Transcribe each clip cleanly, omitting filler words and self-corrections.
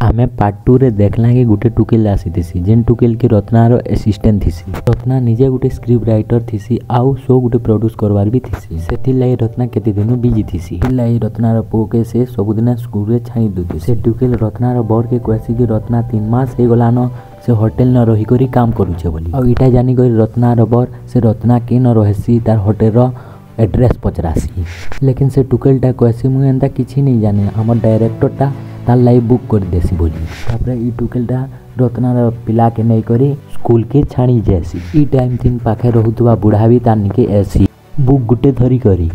आमे पार्ट 2 रे देखला कि गुटे टुकेल आसीथिसी जेन टुकेल के रत्नार असिस्टेंट थिसी। रत्ना निजे गुटे स्क्रिप्ट राइटर थिसी आउ शो गुटे प्रोड्यूस करवार भी थिसी। सेति लाई रत्ना केते दिनु बिजी थिसी। लाई रत्नार पो के से सबुदिना स्कूल रे छाई दुती। से टुकेल रत्नार बर के कहसी कि रत्ना 3 मास हे गलानो से होटल न रही करी काम करूछे बोली। आ इटा जानी करी रत्नार बर से रत्ना के न रहसी तार होटल रो एड्रेस पचरासी। लेकिन से टुकेलटा कहसी मु एंता किछि नहीं जाने हमर डायरेक्टरटा तार लाई बुक कर देसी बोली। तापर ई टुकेलटा रत्नार पिला के नहीं करी स्कूल के छाणी जैसी। ई टाइम थिन पाखे रहुतबा बुढ़ा भी तार निके ऐसी बुक गुटे धरी करी।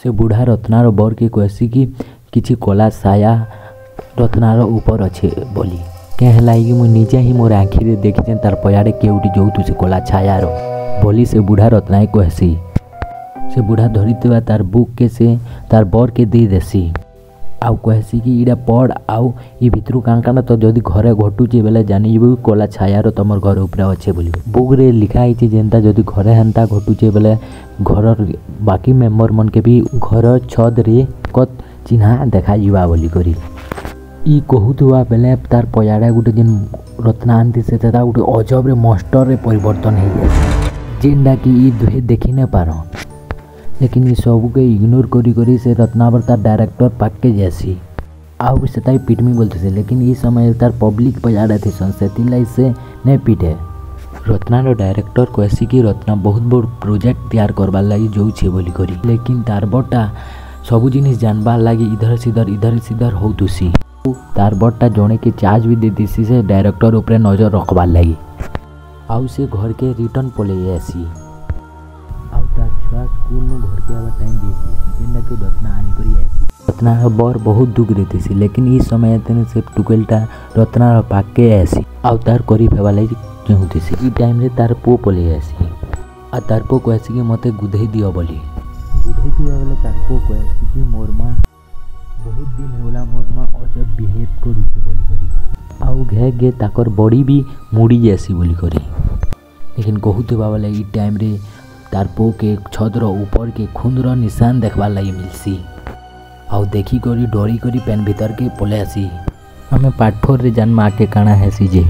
से बुढ़ा रत्नार बर के कहसी कि किछि कला साया रत्नार ऊपर अच्छे बोली। कहलाई कि मु निजे ही मोर आँखि रे देखि तार पयाड़े केउटी जोतु से कला छाया रो बोली। से बुढ़ा रत्नाए कहसी। से बुढ़ा धरितबा तार बुक के से तार बर के दे देसी। आउ कहसी कि इडा पढ़ आउ ई भितरु कांकाना तो जदि घरे घटुची बेले जानी जीबो कला छायार तमर घर ऊपर अच्छे बोली। बुक रे लिखा है जेनता जदि घरे हेंता घटुचे बेले घर बाकी मेंबर मन के भी घर छद रे कत चिन्हा देखा जीवा बोली करी। ई कहूथुआ बेले तार पयाड़े गुटे जेन रत्ना आंती से तेता गुटे अजब रे मास्टर रे परिवर्तन हो जाए जेनटा कि ई दुहे देखि न पारो। लेकिन ये सब के इग्नोर करी करी से रत्नावर तार डायरेक्टर पाक के जैसी आउ से ताई पिटमी बोलते से। लेकिन ये समय तार पब्लिक पजाड़े थे संसेती से नहीं पिटे। रत्नार डायरेक्टर कहसी कि रत्ना बहुत बड़ प्रोजेक्ट तैयार करवार लगी जो छे बोली करी। लेकिन तार बटा सबू जिनिस जानबार लगी इधर सिधर होतुसी। तार बटा जड़े के चार्ज भी दे देसी से डायरेक्टर ऊपर नजर रखबार लगी। आउ से घर के रिटर्न पले आसी। स्कूल में घर के आवा टाइम देखी जेनटा के रत्ना आनी करी आसी। रत्ना बर बहुत दुख रहती सी। लेकिन ई समय तेने से टुकेलटा रत्ना पाक के आसी आउ तार करी फेवा लगी केहुती सी। ई टाइम रे तार पो पले आसी आ तार पो कहसी कि मते गुधई दियो बोली। गुधई दिया बेले तार पो कहसी कि मोर मां बहुत दिन होला मोर मां अजब बिहेव करूछे बोली करी। आउ घे गे ताकर बॉडी भी मुड़ी जैसी बोली करी। लेकिन कहूथबा बेले ई टाइम रे तार पो के छदर ऊपर के खुंदर निशान देखबार लगी मिलसी। आउ देखी करी डरी करी पेन भीतर के पले आसी। हमें पार्ट 4 रे जानमा आके काना है सी जे।